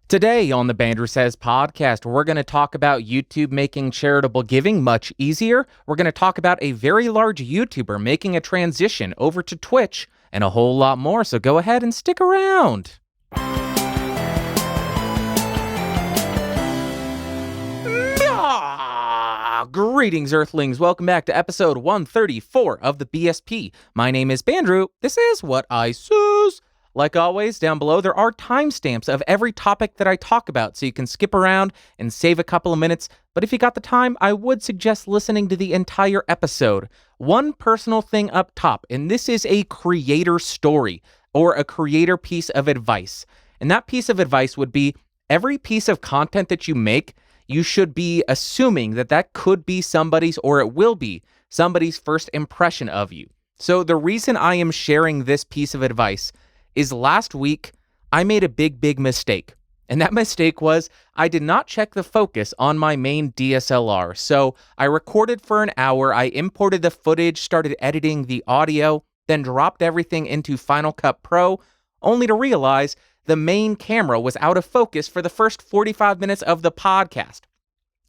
Today on the Bandrew Says podcast, we're going to talk about YouTube making charitable giving much easier. We're going to talk about a very large YouTuber making a transition over to Twitch and a whole lot more, so go ahead and stick around. Greetings, Earthlings. Welcome back to episode 134 of the BSP. My name is Bandrew. This is What I Says. Like always, down below, there are timestamps of every topic that I talk about, so you can skip around and save a couple of minutes. But if you got the time, I would suggest listening to the entire episode. One personal thing up top, and this is a creator story or a creator piece of advice. And that piece of advice would be every piece of content that you make, you should be assuming that that could be somebody's, or it will be somebody's first impression of you. So the reason I am sharing this piece of advice is last week, I made a big mistake. And that mistake was I did not check the focus on my main DSLR. So I recorded for an hour, I imported the footage, started editing the audio, then dropped everything into Final Cut Pro, only to realize the main camera was out of focus for the first 45 minutes of the podcast.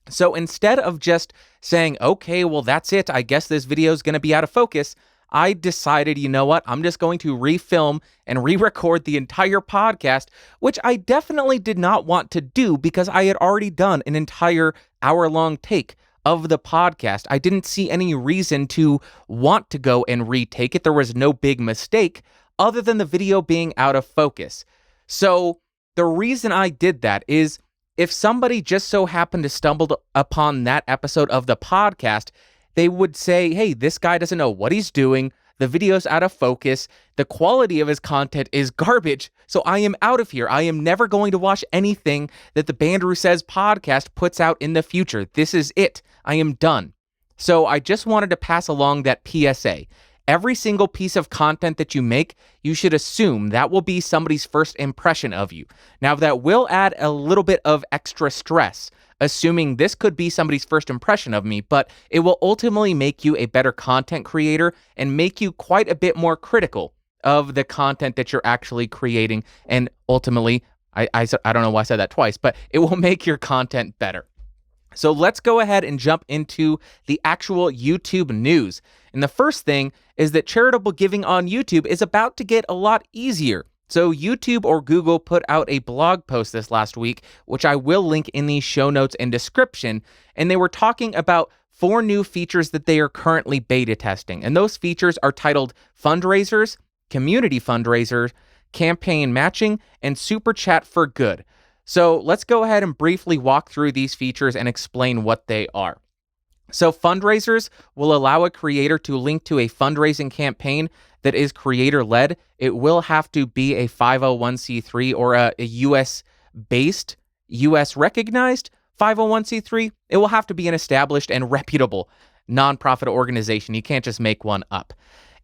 So instead of just saying, okay, well, that's it, I guess this video is going to be out of focus, I decided, you know what, I'm just going to refilm and re-record the entire podcast, which I definitely did not want to do because I had already done an entire hour-long take of the podcast. I didn't see any reason to want to go and retake it. There was no big mistake other than the video being out of focus. So the reason I did that is if somebody just so happened to stumble upon that episode of the podcast, they would say, hey, this guy doesn't know what he's doing. The video's out of focus. The quality of his content is garbage. So I am out of here. I am never going to watch anything that the Bandrew Says podcast puts out in the future. This is it. I am done. So I just wanted to pass along that PSA. Every single piece of content that you make, you should assume that will be somebody's first impression of you. Now, that will add a little bit of extra stress, assuming this could be somebody's first impression of me, but it will ultimately make you a better content creator and make you quite a bit more critical of the content that you're actually creating. And ultimately, I don't know why I said that twice, but it will make your content better. So let's go ahead and jump into the actual YouTube news. And the first thing is that charitable giving on YouTube is about to get a lot easier. So YouTube or Google put out a blog post this last week, which I will link in the show notes and description, and they were talking about 4 new features that they are currently beta testing. And those features are titled fundraisers, community fundraisers, campaign matching, and super chat for good. So let's go ahead and briefly walk through these features and explain what they are. So fundraisers will allow a creator to link to a fundraising campaign that is creator-led. It will have to be a 501c3 or a US-based, US-recognized 501c3. It will have to be an established and reputable nonprofit organization. You can't just make one up.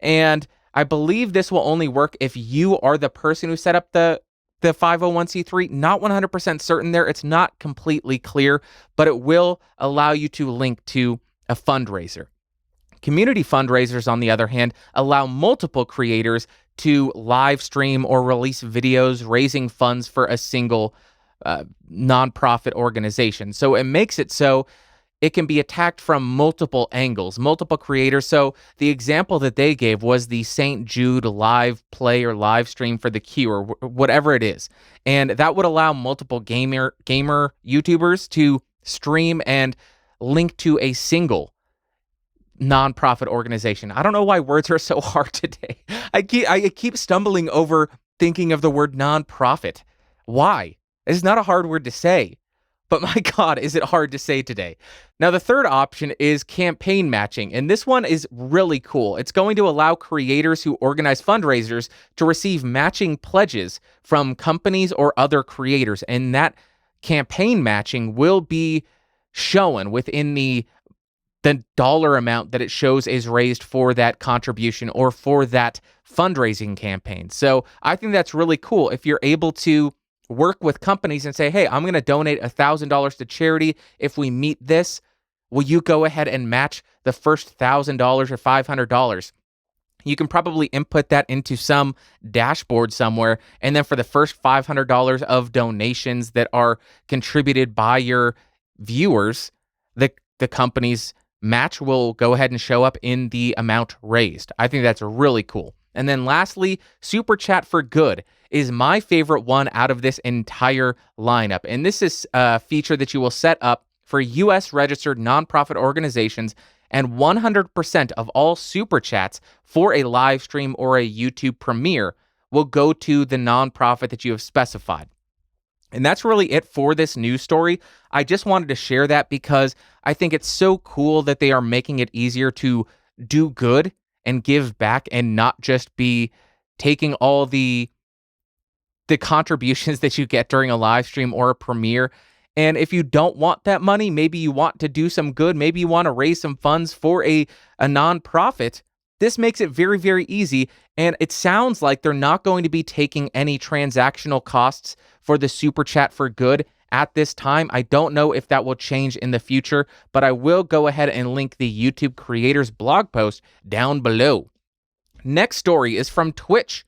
And I believe this will only work if you are the person who set up the 501c3, not 100% certain there. It's not completely clear, but it will allow you to link to a fundraiser. Community fundraisers, on the other hand, allow multiple creators to live stream or release videos raising funds for a single nonprofit organization. So it makes it so it can be attacked from multiple angles, multiple creators. So the example that they gave was the St. Jude live play or live stream for the Q or whatever it is. And that would allow multiple gamer YouTubers to stream and link to a single nonprofit organization. I don't know why words are so hard today. I keep stumbling over thinking of the word nonprofit. Why? It's not a hard word to say. But my God, is it hard to say today. Now, the third option is campaign matching, and this one is really cool. It's going to allow creators who organize fundraisers to receive matching pledges from companies or other creators, and that campaign matching will be shown within the dollar amount that it shows is raised for that contribution or for that fundraising campaign. So I think that's really cool. If you're able to work with companies and say, hey, I'm going to donate $1,000 to charity. If we meet this, will you go ahead and match the first $1,000 or $500? You can probably input that into some dashboard somewhere. And then for the first $500 of donations that are contributed by your viewers, the company's match will go ahead and show up in the amount raised. I think that's really cool. And then lastly, Super Chat for Good is my favorite one out of this entire lineup. And this is a feature that you will set up for US registered nonprofit organizations, and 100% of all super chats for a live stream or a YouTube premiere will go to the nonprofit that you have specified. And that's really it for this news story. I just wanted to share that because I think it's so cool that they are making it easier to do good and give back and not just be taking all the contributions that you get during a live stream or a premiere. And if you don't want that money, maybe you want to do some good, maybe you want to raise some funds for a nonprofit, this makes it very, very easy. And it sounds like they're not going to be taking any transactional costs for the Super Chat for Good at this time. I don't know if that will change in the future, but I will go ahead and link the YouTube creators blog post down below. Next story is from Twitch,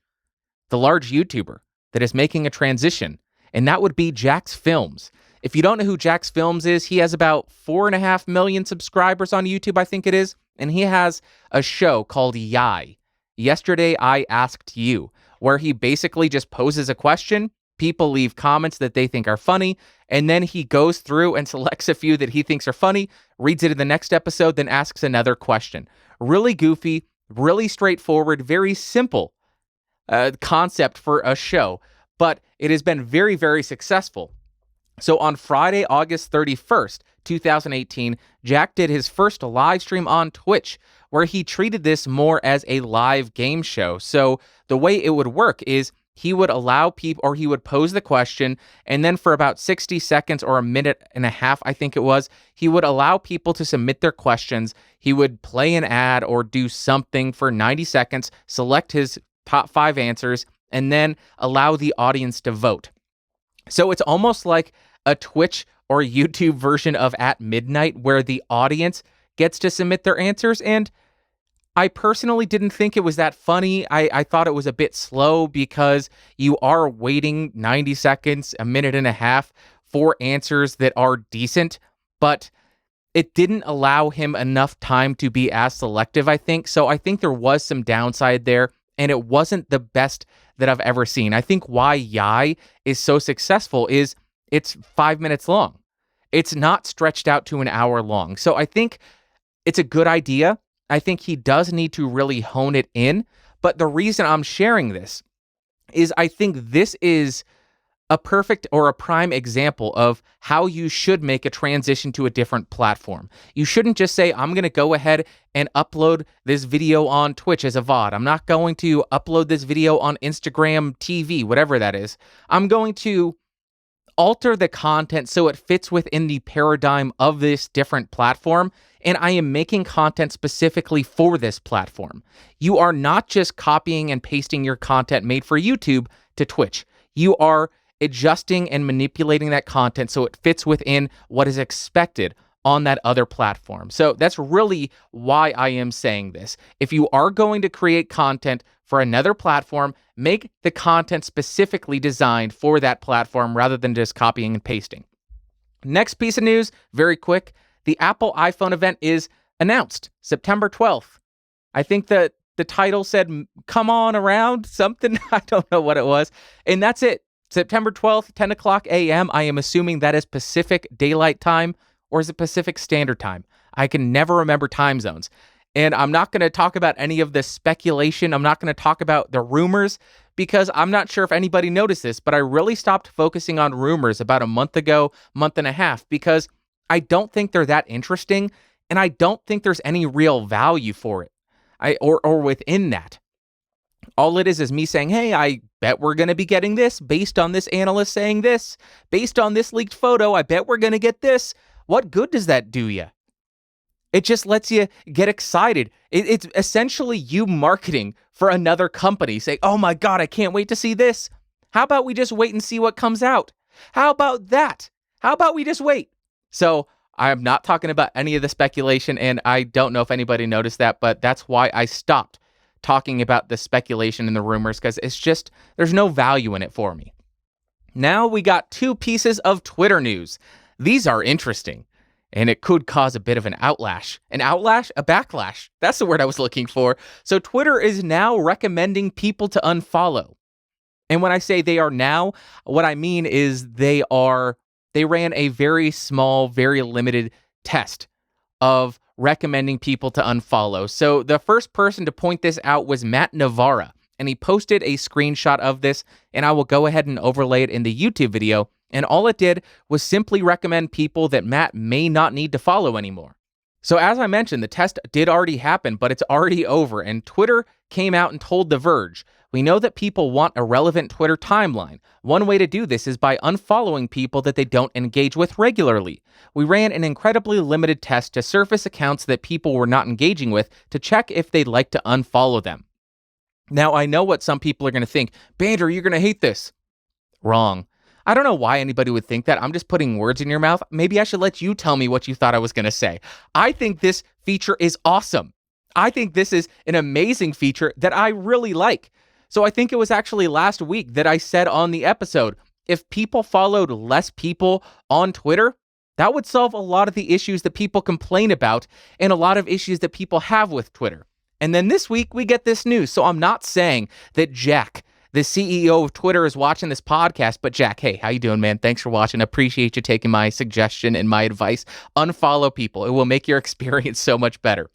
the large YouTuber that is making a transition, and that would be JacksFilms. If you don't know who JacksFilms is, he has about 4.5 million subscribers on YouTube, I think it is, and he has a show called Yeti. Yesterday, I Asked You, where he basically just poses a question, people leave comments that they think are funny, and then he goes through and selects a few that he thinks are funny, reads it in the next episode, then asks another question. Really goofy, really straightforward, very simple concept for a show, but it has been very, very successful. So on Friday, August 31st, 2018, Jack did his first live stream on Twitch, where he treated this more as a live game show. So the way it would work is he would allow people, or he would pose the question, and then for about 60 seconds or a minute and a half, I think it was, he would allow people to submit their questions. He would play an ad or do something for 90 seconds, select his top 5 answers, and then allow the audience to vote. So it's almost like a Twitch or YouTube version of At Midnight, where the audience gets to submit their answers. And I personally didn't think it was that funny. I thought it was a bit slow because you are waiting 90 seconds, a minute and a half for answers that are decent, but it didn't allow him enough time to be as selective, I think. So I think there was some downside there, and it wasn't the best that I've ever seen. I think why Yai is so successful is it's 5 minutes long. It's not stretched out to an hour long. So I think it's a good idea. I think he does need to really hone it in. But the reason I'm sharing this is I think this is a perfect or a prime example of how you should make a transition to a different platform. You shouldn't just say, I'm going to go ahead and upload this video on Twitch as a VOD. I'm not going to upload this video on Instagram TV, whatever that is. I'm going to alter the content so it fits within the paradigm of this different platform, and I am making content specifically for this platform. You are not just copying and pasting your content made for YouTube to Twitch. You are adjusting and manipulating that content so it fits within what is expected on that other platform. So that's really why I am saying this. If you are going to create content for another platform, make the content specifically designed for that platform rather than just copying and pasting. Next piece of news, very quick. The Apple iPhone event is announced September 12th. I think that the title said, come on around, something. I don't know what it was. And that's it. September 12th, 10 o'clock a.m. I am assuming that is Pacific Daylight Time, or is it Pacific Standard Time? I can never remember time zones. And I'm not going to talk about any of the speculation. I'm not going to talk about the rumors because I'm not sure if anybody noticed this, but I really stopped focusing on rumors about a month ago, month and a half, because I don't think they're that interesting, and I don't think there's any real value for it, or within that. All it is me saying, hey, I bet we're going to be getting this based on this analyst saying this, based on this leaked photo, I bet we're going to get this. What good does that do you? It just lets you get excited. It's essentially you marketing for another company. Say, oh my God, I can't wait to see this. How about we just wait and see what comes out? How about that? How about we just wait? So I'm not talking about any of the speculation, and I don't know if anybody noticed that, but that's why I stopped talking about the speculation and the rumors because it's just, there's no value in it for me. Now we got 2 pieces of Twitter news. These are interesting, and it could cause a bit of an outlash. An outlash? A backlash. That's the word I was looking for. So Twitter is now recommending people to unfollow. And when I say they are now, what I mean is they ran a very small, very limited test of recommending people to unfollow. So the first person to point this out was Matt Navarra, and he posted a screenshot of this, and I will go ahead and overlay it in the YouTube video. And all it did was simply recommend people that Matt may not need to follow anymore. So as I mentioned, the test did already happen, but it's already over, and Twitter came out and told The Verge, "We know that people want a relevant Twitter timeline. One way to do this is by unfollowing people that they don't engage with regularly. We ran an incredibly limited test to surface accounts that people were not engaging with to check if they'd like to unfollow them." Now, I know what some people are going to think. Bandrew, you're going to hate this. Wrong. I don't know why anybody would think that. I'm just putting words in your mouth. Maybe I should let you tell me what you thought I was going to say. I think this feature is awesome. I think this is an amazing feature that I really like. So I think it was actually last week that I said on the episode, if people followed less people on Twitter, that would solve a lot of the issues that people complain about and a lot of issues that people have with Twitter. And then this week we get this news. So I'm not saying that Jack, the CEO of Twitter, is watching this podcast, but Jack, hey, how you doing, man? Thanks for watching. Appreciate you taking my suggestion and my advice. Unfollow people. It will make your experience so much better.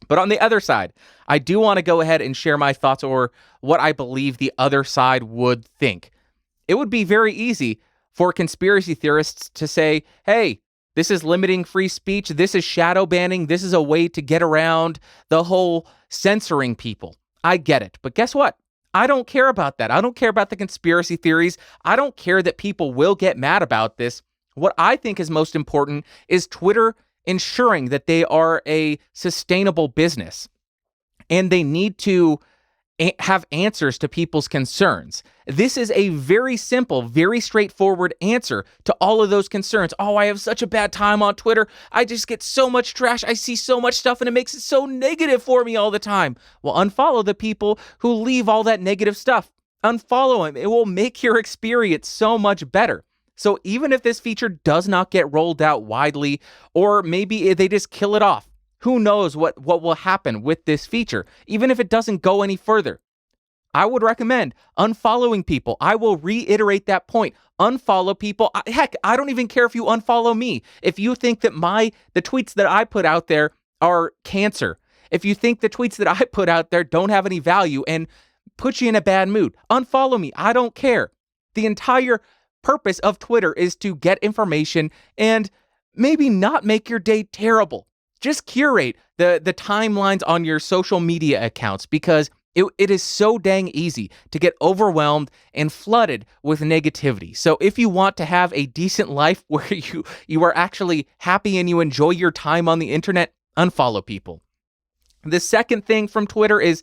But on the other side, I do want to go ahead and share my thoughts or what I believe the other side would think. It would be very easy for conspiracy theorists to say, hey, this is limiting free speech. This is shadow banning. This is a way to get around the whole censoring people. I get it. But guess what? I don't care about that. I don't care about the conspiracy theories. I don't care that people will get mad about this. What I think is most important is Twitter ensuring that they are a sustainable business and they need to have answers to people's concerns. This is a very simple, very straightforward answer to all of those concerns. Oh, I have such a bad time on Twitter. I just get so much trash. I see so much stuff and it makes it so negative for me all the time. Well, unfollow the people who leave all that negative stuff. Unfollow them. It will make your experience so much better. So even if this feature does not get rolled out widely, or maybe they just kill it off, who knows what will happen with this feature, even if it doesn't go any further. I would recommend unfollowing people. I will reiterate that point. Unfollow people. Heck, I don't even care if you unfollow me. If you think that the tweets that I put out there are cancer, if you think the tweets that I put out there don't have any value and put you in a bad mood, unfollow me. I don't care. The entire purpose of Twitter is to get information and maybe not make your day terrible. Just curate the timelines on your social media accounts because it is so dang easy to get overwhelmed and flooded with negativity. So if you want to have a decent life where you are actually happy and you enjoy your time on the internet, unfollow people. The second thing from Twitter is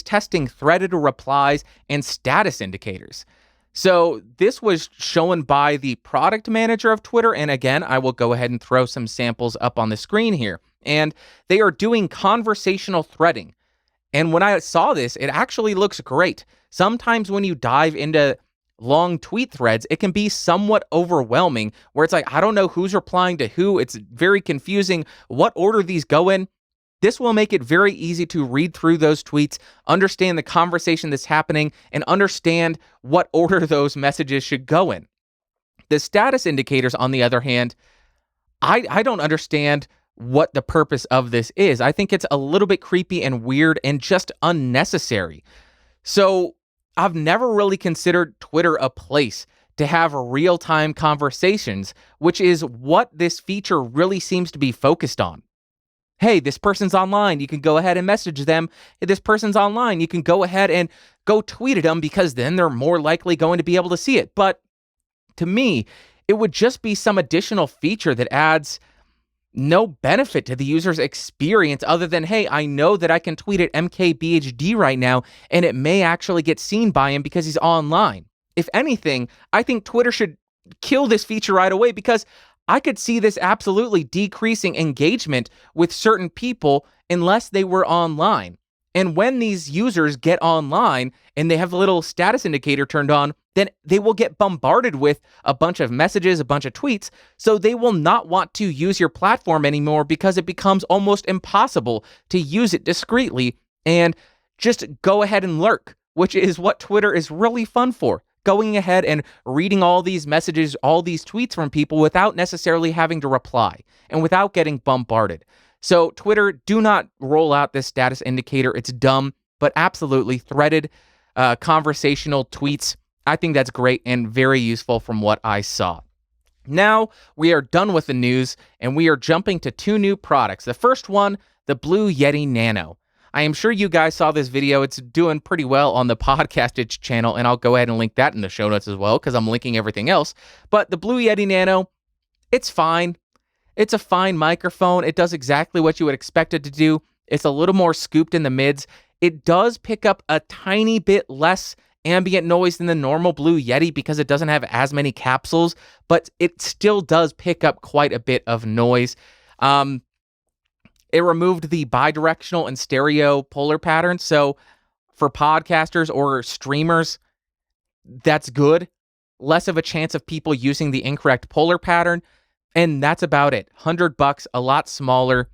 testing threaded replies and status indicators. So this was shown by the product manager of Twitter. And again, I will go ahead and throw some samples up on the screen here. And they are doing conversational threading. And when I saw this, it actually looks great. Sometimes when you dive into long tweet threads, it can be somewhat overwhelming where it's like, I don't know who's replying to who. It's very confusing what order these go in. This will make it very easy to read through those tweets, understand the conversation that's happening, and understand what order those messages should go in. The status indicators, on the other hand, I don't understand what the purpose of this is. I think it's a little bit creepy and weird and just unnecessary. So I've never really considered Twitter a place to have real-time conversations, which is what this feature really seems to be focused on. Hey, this person's online. You can go ahead and message them. Hey, this person's online. You can go ahead and go tweet at them because then they're more likely going to be able to see it. But to me, it would just be some additional feature that adds no benefit to the user's experience other than, hey, I know that I can tweet at MKBHD right now and it may actually get seen by him because he's online. If anything, I think Twitter should kill this feature right away because I could see this absolutely decreasing engagement with certain people unless they were online. And when these users get online and they have a little status indicator turned on, then they will get bombarded with a bunch of messages, a bunch of tweets. So they will not want to use your platform anymore because it becomes almost impossible to use it discreetly and just go ahead and lurk, which is what Twitter is really fun for. Going ahead and reading all these messages, all these tweets from people without necessarily having to reply and without getting bombarded. So Twitter, do not roll out this status indicator. It's dumb, but absolutely threaded conversational tweets. I think that's great and very useful from what I saw. Now we are done with the news and we are jumping to two new products. The first one, the Blue Yeti Nano. I am sure you guys saw this video. It's doing pretty well on the Podcastage channel, and I'll go ahead and link that in the show notes as well because I'm linking everything else. But the Blue Yeti Nano, it's fine. It's a fine microphone. It does exactly what you would expect it to do. It's a little more scooped in the mids. It does pick up a tiny bit less ambient noise than the normal Blue Yeti because it doesn't have as many capsules, but it still does pick up quite a bit of noise. It removed the bidirectional and stereo polar patterns, so for podcasters or streamers, that's good. Less of a chance of people using the incorrect polar pattern, and that's about it. $100, a lot smaller,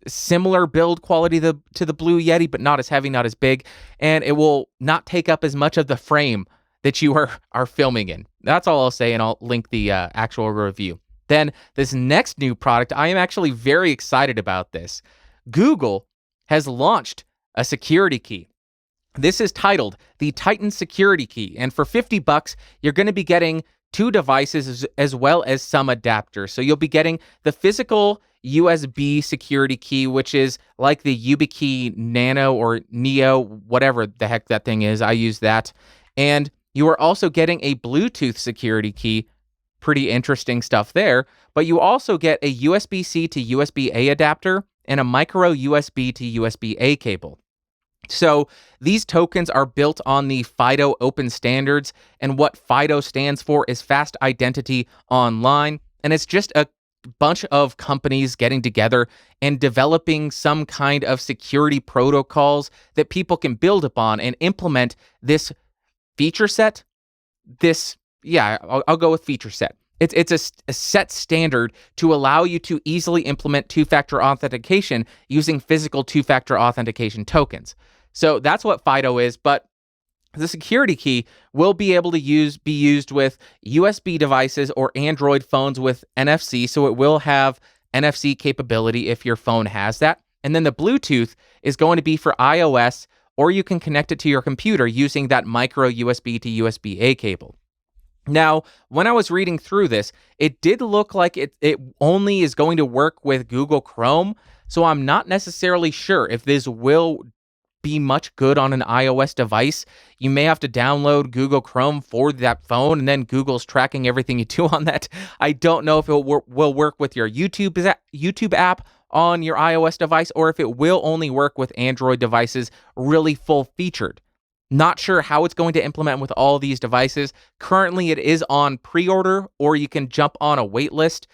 similar build quality to the Blue Yeti, but not as heavy, not as big, and it will not take up as much of the frame that you are filming in. That's all I'll say, and I'll link the actual review. Then this next new product, I am actually very excited about this. Google has launched a security key. This is titled the Titan Security Key, and for $50, you're going to be getting two devices as well as some adapters. So you'll be getting the physical USB security key, which is like the YubiKey Nano or Neo, whatever the heck that thing is. I use that. And you are also getting a Bluetooth security key. Pretty interesting stuff there. But you also get a USB-C to USB-A adapter and a micro USB to USB-A cable. So these tokens are built on the FIDO open standards, and what FIDO stands for is Fast Identity Online, and it's just a bunch of companies getting together and developing some kind of security protocols that people can build upon and implement this feature set. I'll go with feature set. It's a set standard to allow you to easily implement two-factor authentication using physical two-factor authentication tokens. So that's what FIDO is, but the security key will be able to be used with USB devices or Android phones with NFC, so it will have NFC capability if your phone has that. And then the Bluetooth is going to be for iOS, or you can connect it to your computer using that micro USB to USB-A cable. Now, when I was reading through this, it did look like it only is going to work with Google Chrome, so I'm not necessarily sure if this will be much good on an iOS device. You may have to download Google Chrome for that phone, and then Google's tracking everything you do on that. I don't know if it will work with your YouTube app on your iOS device, or if it will only work with Android devices really full-featured. Not sure how it's going to implement with all these devices. Currently, it is on pre-order, or you can jump on a wait list.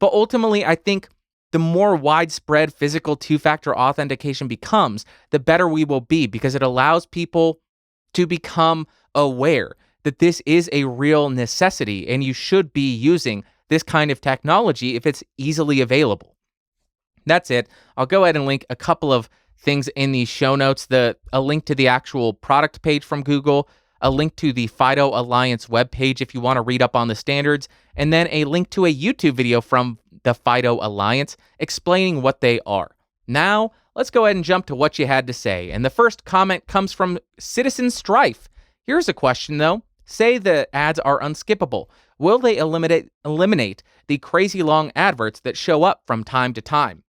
But ultimately, I think the more widespread physical two-factor authentication becomes, the better we will be, because it allows people to become aware that this is a real necessity and you should be using this kind of technology if it's easily available. That's it. I'll go ahead and link a couple of things in the show notes, a link to the actual product page from Google, a link to the FIDO Alliance webpage if you want to read up on the standards, and then a link to a YouTube video from the FIDO Alliance explaining what they are. Now, let's go ahead and jump to what you had to say. And the first comment comes from Citizen Strife. Here's a question, though. Say the ads are unskippable. Will they eliminate the crazy long adverts that show up from time to time?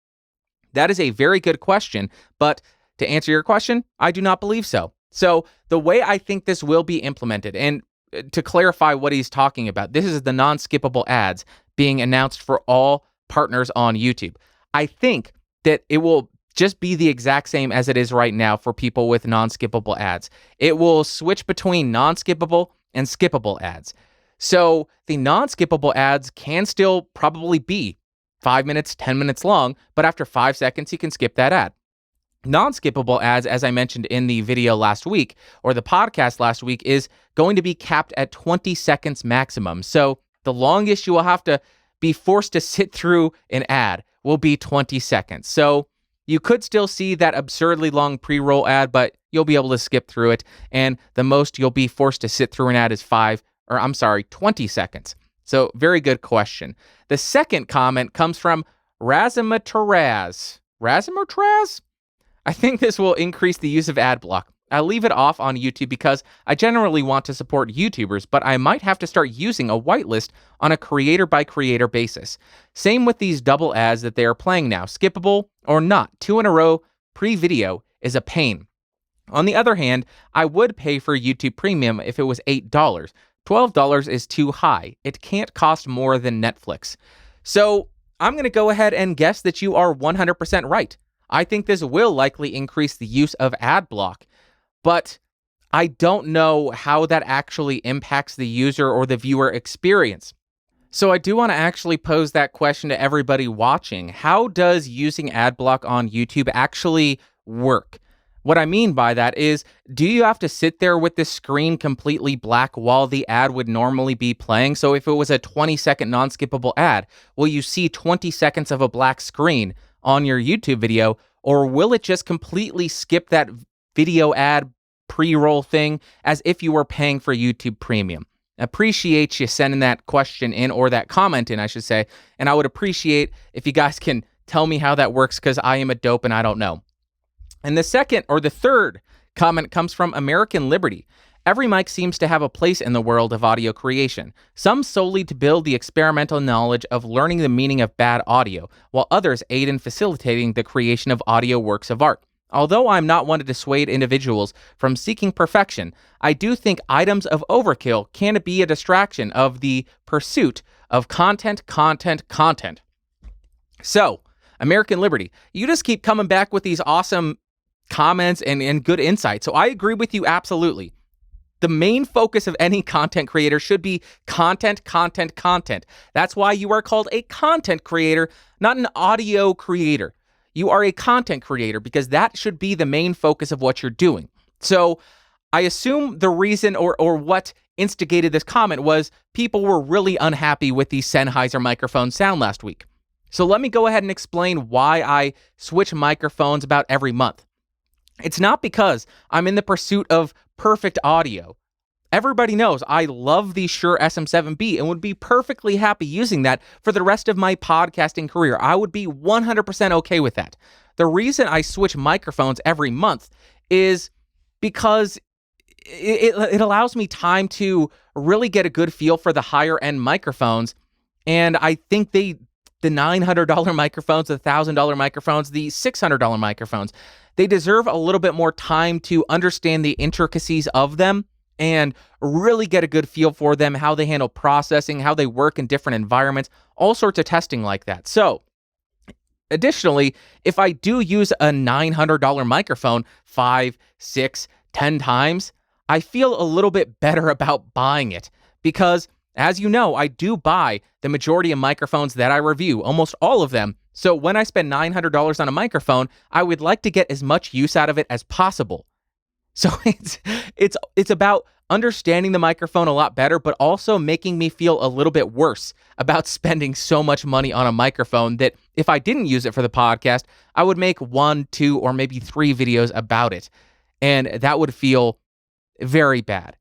That is a very good question, but to answer your question, I do not believe so. So the way I think this will be implemented, and to clarify what he's talking about, this is the non-skippable ads being announced for all partners on YouTube. I think that it will just be the exact same as it is right now for people with non-skippable ads. It will switch between non-skippable and skippable ads. So the non-skippable ads can still probably be 5 minutes, 10 minutes long, but after 5 seconds, you can skip that ad. Non-skippable ads, as I mentioned in the video last week, or the podcast last week, is going to be capped at 20 seconds maximum. So the longest you will have to be forced to sit through an ad will be 20 seconds. So you could still see that absurdly long pre-roll ad, but you'll be able to skip through it. And the most you'll be forced to sit through an ad is 20 seconds. So very good question. The second comment comes from Razimatraz. Razimatraz? I think this will increase the use of Adblock. I leave it off on YouTube because I generally want to support YouTubers, but I might have to start using a whitelist on a creator by creator basis. Same with these double ads that they are playing now. Skippable or not, 2 in a row pre-video is a pain. On the other hand, I would pay for YouTube Premium if it was $8. $12 is too high. It can't cost more than Netflix. So I'm going to go ahead and guess that you are 100% right. I think this will likely increase the use of Adblock, but I don't know how that actually impacts the user or the viewer experience. So I do want to actually pose that question to everybody watching. How does using Adblock on YouTube actually work? What I mean by that is, do you have to sit there with the screen completely black while the ad would normally be playing? So if it was a 20-second non-skippable ad, will you see 20 seconds of a black screen on your YouTube video, or will it just completely skip that video ad pre-roll thing as if you were paying for YouTube Premium? Appreciate you sending that question in, or that comment in, I should say, and I would appreciate if you guys can tell me how that works, because I am a dope and I don't know. And the third comment comes from American Liberty. Every mic seems to have a place in the world of audio creation, some solely to build the experimental knowledge of learning the meaning of bad audio, while others aid in facilitating the creation of audio works of art. Although I'm not one to dissuade individuals from seeking perfection, I do think items of overkill can be a distraction of the pursuit of content. So, American Liberty, you just keep coming back with these awesome comments and good insight. So I agree with you absolutely. The main focus of any content creator should be content. That's why you are called a content creator, not an audio creator. You are a content creator because that should be the main focus of what you're doing. So I assume the reason or what instigated this comment was people were really unhappy with the Sennheiser microphone sound last week. So let me go ahead and explain why I switch microphones about every month. It's not because I'm in the pursuit of perfect audio. Everybody knows I love the Shure SM7B and would be perfectly happy using that for the rest of my podcasting career. I would be 100% okay with that. The reason I switch microphones every month is because it allows me time to really get a good feel for the higher end microphones. And I think the $900 microphones, the $1,000 microphones, the $600 microphones, they deserve a little bit more time to understand the intricacies of them and really get a good feel for them, how they handle processing, how they work in different environments, all sorts of testing like that. So, additionally, if I do use a $900 microphone 5, 6, 10 times, I feel a little bit better about buying it because, as you know, I do buy the majority of microphones that I review, almost all of them. So when I spend $900 on a microphone, I would like to get as much use out of it as possible. So it's about understanding the microphone a lot better, but also making me feel a little bit worse about spending so much money on a microphone that if I didn't use it for the podcast, I would make 1, 2, or maybe 3 videos about it. And that would feel very bad.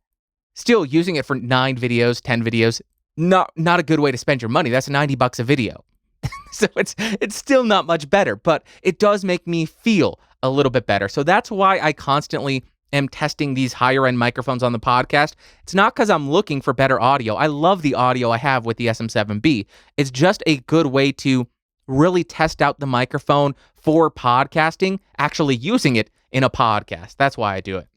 Still, using it for 9 videos, 10 videos, not a good way to spend your money. That's $90 a video. So it's still not much better, but it does make me feel a little bit better. So that's why I constantly am testing these higher end microphones on the podcast. It's not because I'm looking for better audio. I love the audio I have with the SM7B. It's just a good way to really test out the microphone for podcasting, actually using it in a podcast. That's why I do it.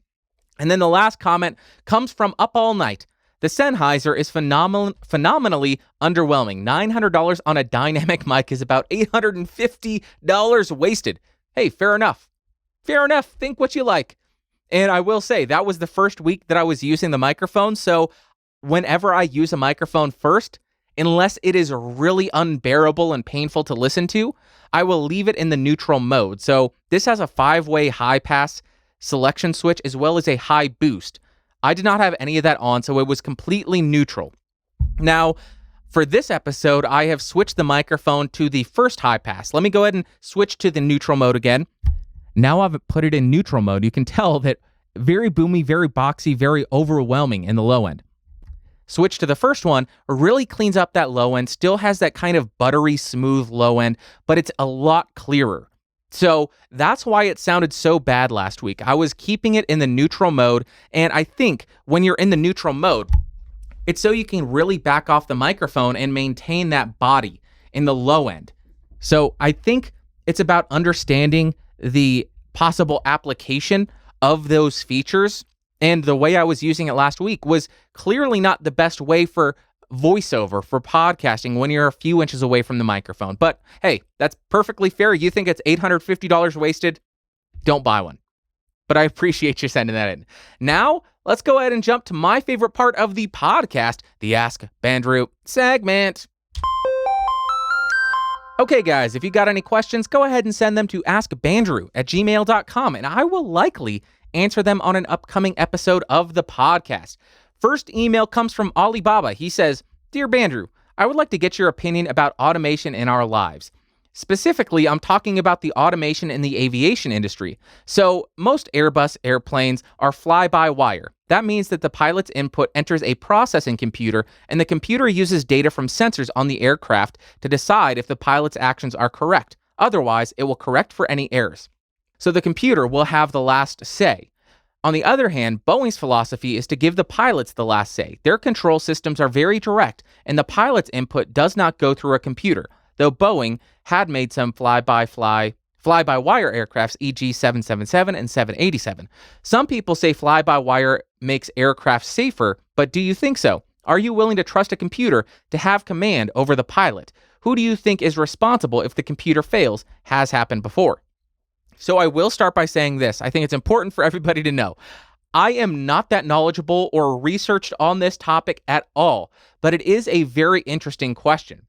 And then the last comment comes from Up All Night. The Sennheiser is phenomenally underwhelming. $900 on a dynamic mic is about $850 wasted. Hey, fair enough. Fair enough. Think what you like. And I will say, that was the first week that I was using the microphone. So whenever I use a microphone first, unless it is really unbearable and painful to listen to, I will leave it in the neutral mode. So this has a 5-way high pass selection switch as well as a high boost. I did not have any of that on, so it was completely neutral. Now, for this episode, I have switched the microphone to the first high pass. Let me go ahead and switch to the neutral mode again. Now I've put it in neutral mode. You can tell that very boomy, very boxy, very overwhelming in the low end. Switch to the first one, really cleans up that low end, still has that kind of buttery, smooth low end, but it's a lot clearer. So that's why it sounded so bad last week. I was keeping it in the neutral mode, and I think when you're in the neutral mode, it's so you can really back off the microphone and maintain that body in the low end. So I think it's about understanding the possible application of those features. And the way I was using it last week was clearly not the best way for voiceover, for podcasting, when you're a few inches away from the microphone. But hey, that's perfectly fair. You think it's $850 wasted? Don't buy one. But I appreciate you sending that in. Now, let's go ahead and jump to my favorite part of the podcast, the Ask Bandrew segment. Okay, guys, if you got any questions, go ahead and send them to askbandrew@gmail.com, and I will likely answer them on an upcoming episode of the podcast. First email comes from Alibaba. He says, "Dear Bandrew, I would like to get your opinion about automation in our lives. Specifically, I'm talking about the automation in the aviation industry. So most Airbus airplanes are fly-by-wire. That means that the pilot's input enters a processing computer, and the computer uses data from sensors on the aircraft to decide if the pilot's actions are correct. Otherwise, it will correct for any errors. So the computer will have the last say. On the other hand, Boeing's philosophy is to give the pilots the last say. Their control systems are very direct, and the pilot's input does not go through a computer, though Boeing had made some fly-by-wire aircrafts, e.g. 777 and 787. Some people say fly-by-wire makes aircraft safer, but do you think so? Are you willing to trust a computer to have command over the pilot? Who do you think is responsible if the computer fails? Has happened before." So I will start by saying this. I think it's important for everybody to know. I am not that knowledgeable or researched on this topic at all, but it is a very interesting question.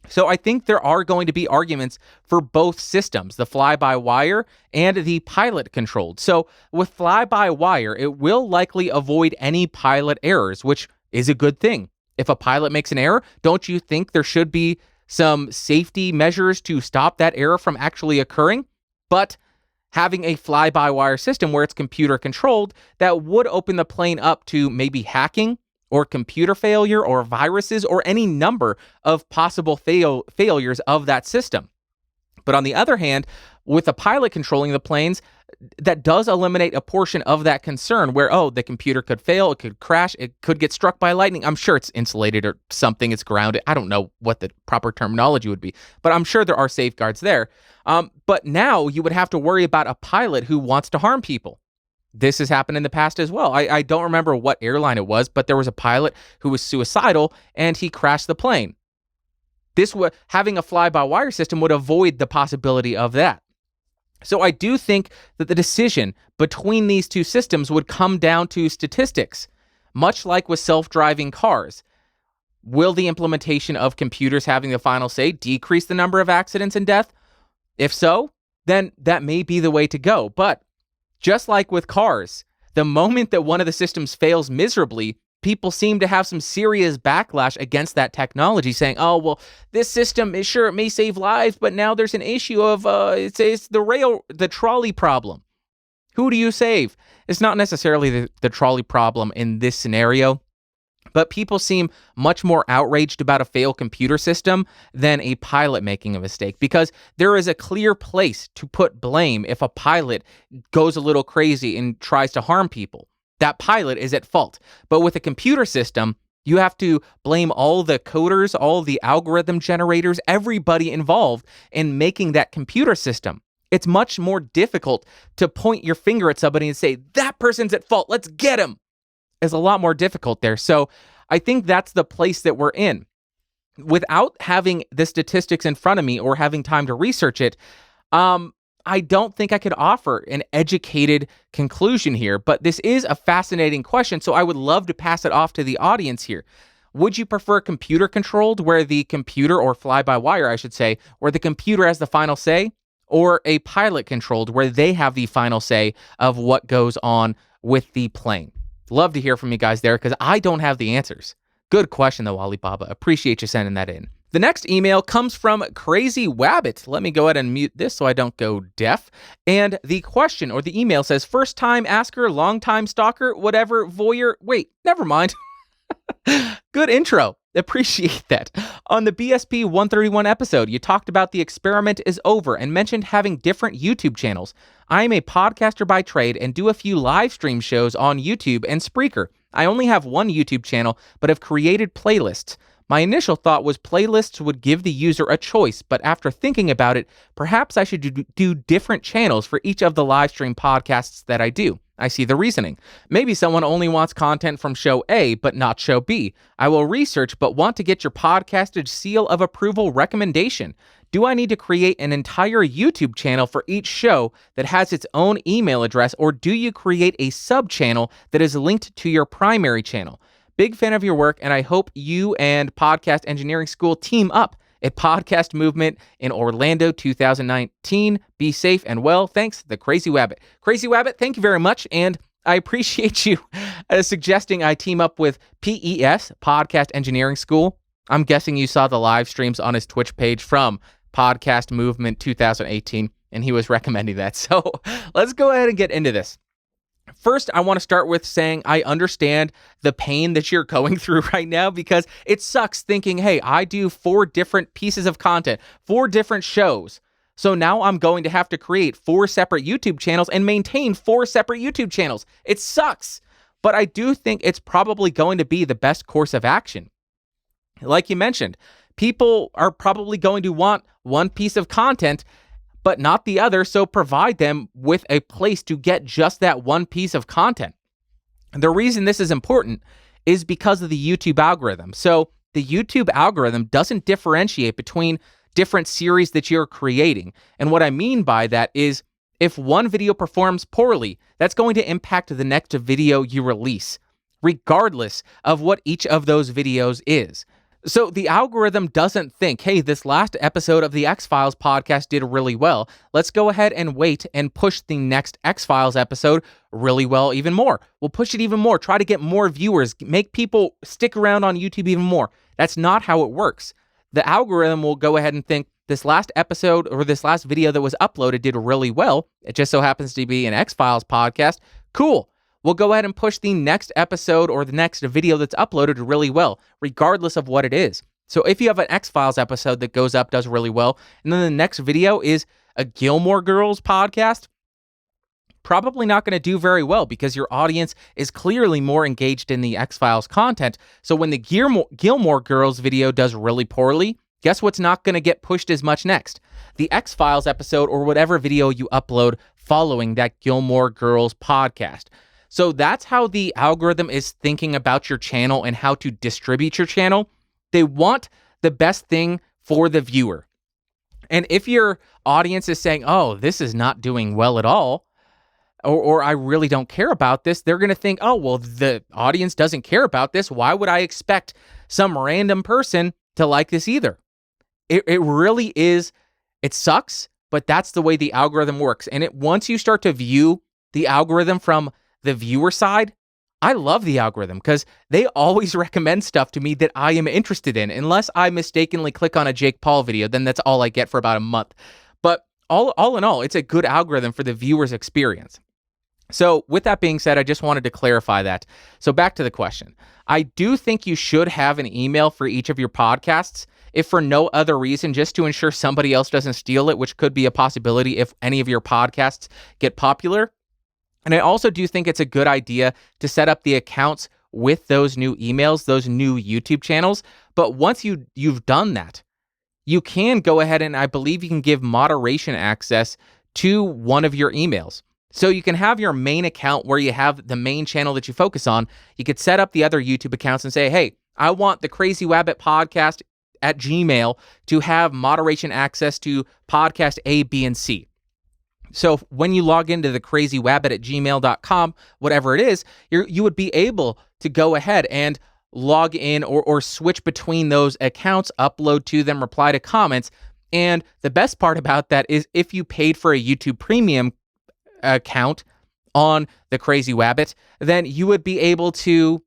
So I think there are going to be arguments for both systems, the fly-by-wire and the pilot-controlled. So with fly-by-wire, it will likely avoid any pilot errors, which is a good thing. If a pilot makes an error, don't you think there should be some safety measures to stop that error from actually occurring? But having a fly-by-wire system where it's computer-controlled, that would open the plane up to maybe hacking, or computer failure, or viruses, or any number of possible failures of that system. But on the other hand, with a pilot controlling the planes, that does eliminate a portion of that concern where, the computer could fail, it could crash, it could get struck by lightning. I'm sure it's insulated or something, it's grounded. I don't know what the proper terminology would be, but I'm sure there are safeguards there. But now you would have to worry about a pilot who wants to harm people. This has happened in the past as well. I don't remember what airline it was, but there was a pilot who was suicidal and he crashed the plane. Having a fly-by-wire system would avoid the possibility of that. So I do think that the decision between these two systems would come down to statistics, much like with self-driving cars. Will the implementation of computers having the final say decrease the number of accidents and death? If so, then that may be the way to go. But just like with cars, the moment that one of the systems fails miserably, people seem to have some serious backlash against that technology, saying, this system, it may save lives, but now there's an issue of, it's the trolley problem. Who do you save? It's not necessarily the trolley problem in this scenario, but people seem much more outraged about a failed computer system than a pilot making a mistake, because there is a clear place to put blame if a pilot goes a little crazy and tries to harm people. That pilot is at fault. But with a computer system, you have to blame all the coders, all the algorithm generators, everybody involved in making that computer system. It's much more difficult to point your finger at somebody and say, that person's at fault, let's get him. Is a lot more difficult there. So I think that's the place that we're in. Without having the statistics in front of me or having time to research it, I don't think I could offer an educated conclusion here, but this is a fascinating question, so I would love to pass it off to the audience here. Would you prefer computer controlled, where the computer, or fly-by-wire, I should say, where the computer has the final say, or a pilot controlled, where they have the final say of what goes on with the plane? Love to hear from you guys there, because I don't have the answers. Good question, though, Alibaba. Appreciate you sending that in. The next email comes from Crazy Wabbit. Let me go ahead and mute this so I don't go deaf. And the question, or the email, says, first time asker, long time stalker, whatever, voyeur. Wait, never mind. Good intro. Appreciate that. On the BSP-134 episode, you talked about the experiment is over and mentioned having different YouTube channels. I am a podcaster by trade and do a few live stream shows on YouTube and Spreaker. I only have one YouTube channel, but have created playlists. My initial thought was playlists would give the user a choice, but after thinking about it, perhaps I should do different channels for each of the live stream podcasts that I do. I see the reasoning. Maybe someone only wants content from show A, but not show B. I will research, but want to get your podcasted seal of approval recommendation. Do I need to create an entire YouTube channel for each show that has its own email address, or do you create a sub-channel that is linked to your primary channel? Big fan of your work, and I hope you and Podcast Engineering School team up at Podcast Movement in Orlando 2019. Be safe and well. Thanks, the Crazy Wabbit. Crazy Wabbit, thank you very much, and I appreciate you suggesting I team up with PES, Podcast Engineering School. I'm guessing you saw the live streams on his Twitch page from Podcast Movement 2018, and he was recommending that. So let's go ahead and get into this. First, I want to start with saying I understand the pain that you're going through right now, because it sucks thinking, hey, I do 4 different pieces of content, 4 different shows. So now I'm going to have to create 4 separate YouTube channels and maintain 4 separate YouTube channels. It sucks, but I do think it's probably going to be the best course of action. Like you mentioned, people are probably going to want one piece of content but not the other, so provide them with a place to get just that one piece of content. The reason this is important is because of the YouTube algorithm. So the YouTube algorithm doesn't differentiate between different series that you're creating. And what I mean by that is, if one video performs poorly, that's going to impact the next video you release, regardless of what each of those videos is. So the algorithm doesn't think, hey, this last episode of the X-Files podcast did really well. Let's go ahead and wait and push the next X-Files episode really well even more. We'll push it even more, try to get more viewers, make people stick around on YouTube even more. That's not how it works. The algorithm will go ahead and think, this last episode or this last video that was uploaded did really well. It just so happens to be an X-Files podcast. Cool. We'll go ahead and push the next episode or the next video that's uploaded really well, regardless of what it is. So if you have an X-Files episode that goes up, does really well, and then the next video is a Gilmore Girls podcast, probably not going to do very well because your audience is clearly more engaged in the X-Files content. So when the Gilmore Girls video does really poorly, guess what's not going to get pushed as much next? The X-Files episode or whatever video you upload following that Gilmore Girls podcast. So that's how the algorithm is thinking about your channel and how to distribute your channel. They want the best thing for the viewer. And if your audience is saying, oh, this is not doing well at all, or I really don't care about this, they're going to think, oh, well, the audience doesn't care about this. Why would I expect some random person to like this either? It really is, it sucks, but that's the way the algorithm works. And once you start to view the algorithm from the viewer side, I love the algorithm because they always recommend stuff to me that I am interested in. Unless I mistakenly click on a Jake Paul video, then that's all I get for about a month. But all in all, it's a good algorithm for the viewer's experience. So with that being said, I just wanted to clarify that. So back to the question. I do think you should have an email for each of your podcasts, if for no other reason, just to ensure somebody else doesn't steal it, which could be a possibility if any of your podcasts get popular. And I also do think it's a good idea to set up the accounts with those new emails, those new YouTube channels. But once you've done that, you can go ahead and I believe you can give moderation access to one of your emails. So you can have your main account where you have the main channel that you focus on. You could set up the other YouTube accounts and say, hey, I want the Crazy Wabbit podcast at Gmail to have moderation access to podcast A, B, and C. So when you log into the crazywabbit at gmail.com, whatever it is, you would be able to go ahead and log in or switch between those accounts, upload to them, reply to comments. And the best part about that is if you paid for a YouTube Premium account on the Crazy Wabbit, then you would be able to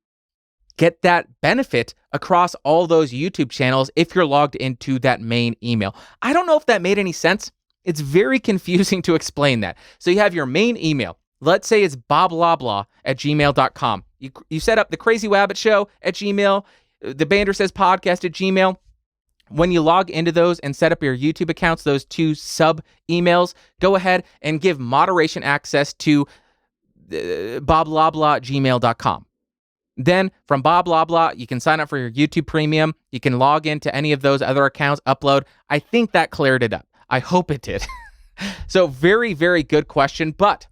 get that benefit across all those YouTube channels if you're logged into that main email. I don't know if that made any sense. It's very confusing to explain that. So you have your main email. Let's say it's boblabla@gmail.com. You set up the Crazy Wabbit Show at Gmail, the Bandrew Says Podcast at Gmail. When you log into those and set up your YouTube accounts, those two sub emails, go ahead and give moderation access to boblabla@gmail.com. Then from boblabla, you can sign up for your YouTube Premium. You can log into any of those other accounts, upload. I think that cleared it up. I hope it did. So very, very good question. But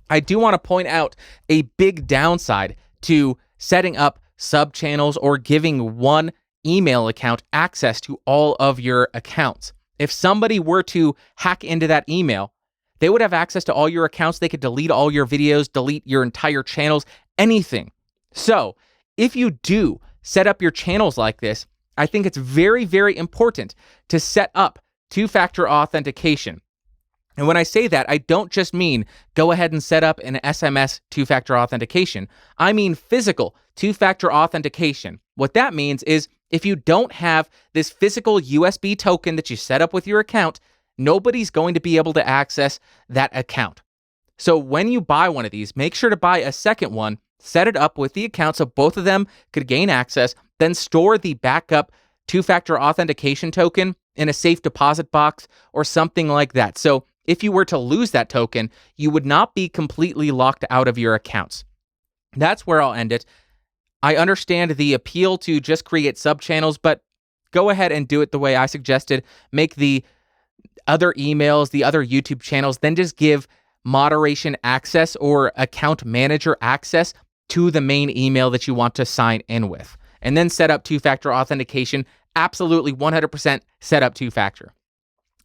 I do want to point out a big downside to setting up sub-channels or giving one email account access to all of your accounts. If somebody were to hack into that email, they would have access to all your accounts. They could delete all your videos, delete your entire channels, anything. So if you do set up your channels like this, I think it's very, very important to set up two-factor authentication. And when I say that, I don't just mean go ahead and set up an SMS two-factor authentication. I mean physical two-factor authentication. What that means is if you don't have this physical USB token that you set up with your account, nobody's going to be able to access that account. So when you buy one of these, make sure to buy a second one, set it up with the account so both of them could gain access, then store the backup two-factor authentication token in a safe deposit box or something like that. So if you were to lose that token, you would not be completely locked out of your accounts. That's where I'll end it. I understand the appeal to just create sub-channels, but go ahead and do it the way I suggested. Make the other emails, the other YouTube channels, then just give moderation access or account manager access to the main email that you want to sign in with. And then set up two-factor authentication. Absolutely 100% set up two-factor.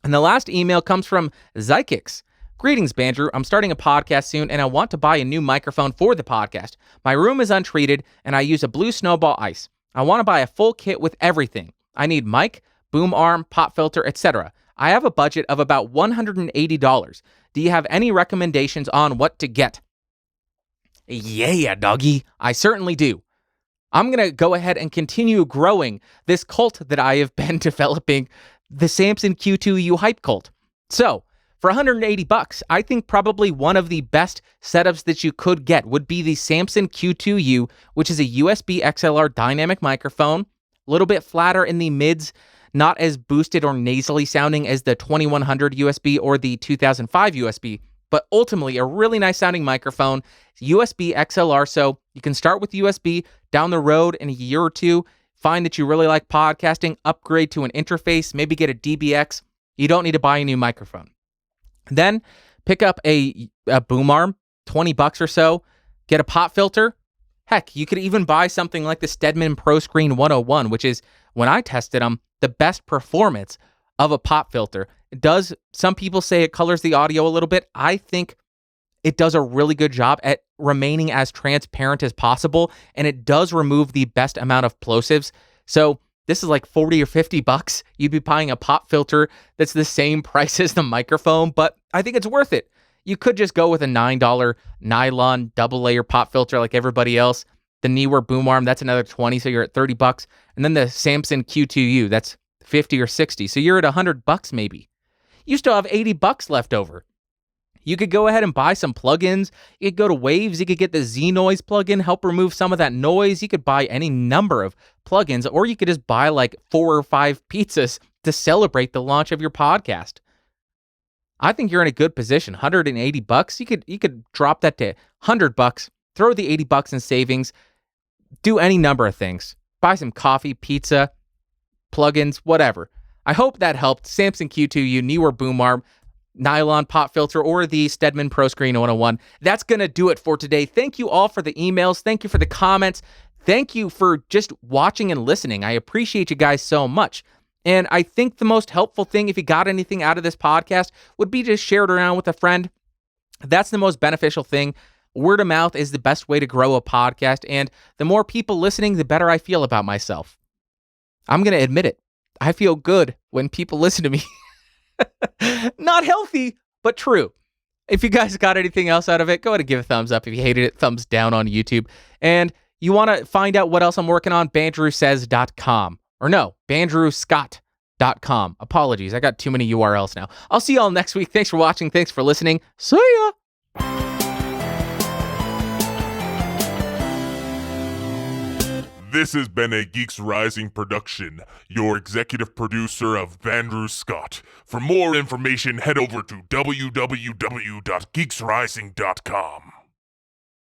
And the last email comes from Zykix. Greetings, Bandrew. I'm starting a podcast soon, and I want to buy a new microphone for the podcast. My room is untreated, and I use a blue snowball ice. I want to buy a full kit with everything. I need mic, boom arm, pop filter, etc. I have a budget of about $180. Do you have any recommendations on what to get? Yeah, doggy. I certainly do. I'm going to go ahead and continue growing this cult that I have been developing, the Samson Q2U hype cult. So, for $180, I think probably one of the best setups that you could get would be the Samson Q2U, which is a USB XLR dynamic microphone, a little bit flatter in the mids, not as boosted or nasally sounding as the 2100 USB or the 2005 USB, but ultimately a really nice sounding microphone. USB XLR, so you can start with USB, down the road in a year or two, find that you really like podcasting, upgrade to an interface, maybe get a DBX. You don't need to buy a new microphone. Then pick up a boom arm, $20 or so, get a pop filter. Heck, you could even buy something like the Stedman ProScreen 101, which is, when I tested them, the best performance of a pop filter. It does, some people say it colors the audio a little bit. I think it does a really good job at remaining as transparent as possible, and it does remove the best amount of plosives. So this is like $40 or $50. You'd be buying a pop filter that's the same price as the microphone, but I think it's worth it. You could just go with a $9 nylon double layer pop filter like everybody else. The Neewer boom arm, that's another $20, so you're at $30. And then the Samson Q2U, that's $50 or $60, so you're at $100 maybe. You still have $80 left over. You could go ahead and buy some plugins. You could go to Waves. You could get the Z-Noise plugin, help remove some of that noise. You could buy any number of plugins, or you could just buy like 4 or 5 pizzas to celebrate the launch of your podcast. I think you're in a good position. $180. You could drop that to $100. Throw the $80 in savings. Do any number of things. Buy some coffee, pizza, plugins, whatever. I hope that helped. Samson Q2U, Neewer boom arm, nylon pop filter, or the Stedman ProScreen 101. That's going to do it for today. Thank you all for the emails. Thank you for the comments. Thank you for just watching and listening. I appreciate you guys so much. And I think the most helpful thing, if you got anything out of this podcast, would be to share it around with a friend. That's the most beneficial thing. Word of mouth is the best way to grow a podcast, and the more people listening, the better I feel about myself. I'm going to admit it. I feel good when people listen to me. Not healthy, but true. If you guys got anything else out of it, go ahead and give a thumbs up. If you hated it, thumbs down on YouTube. And you want to find out what else I'm working on, bandrewsays.com. Or no, bandrewscott.com. Apologies, I got too many URLs now. I'll see y'all next week. Thanks for watching. Thanks for listening. See ya! This has been a Geeks Rising production, your executive producer of Bandrew Scott. For more information, head over to www.geeksrising.com.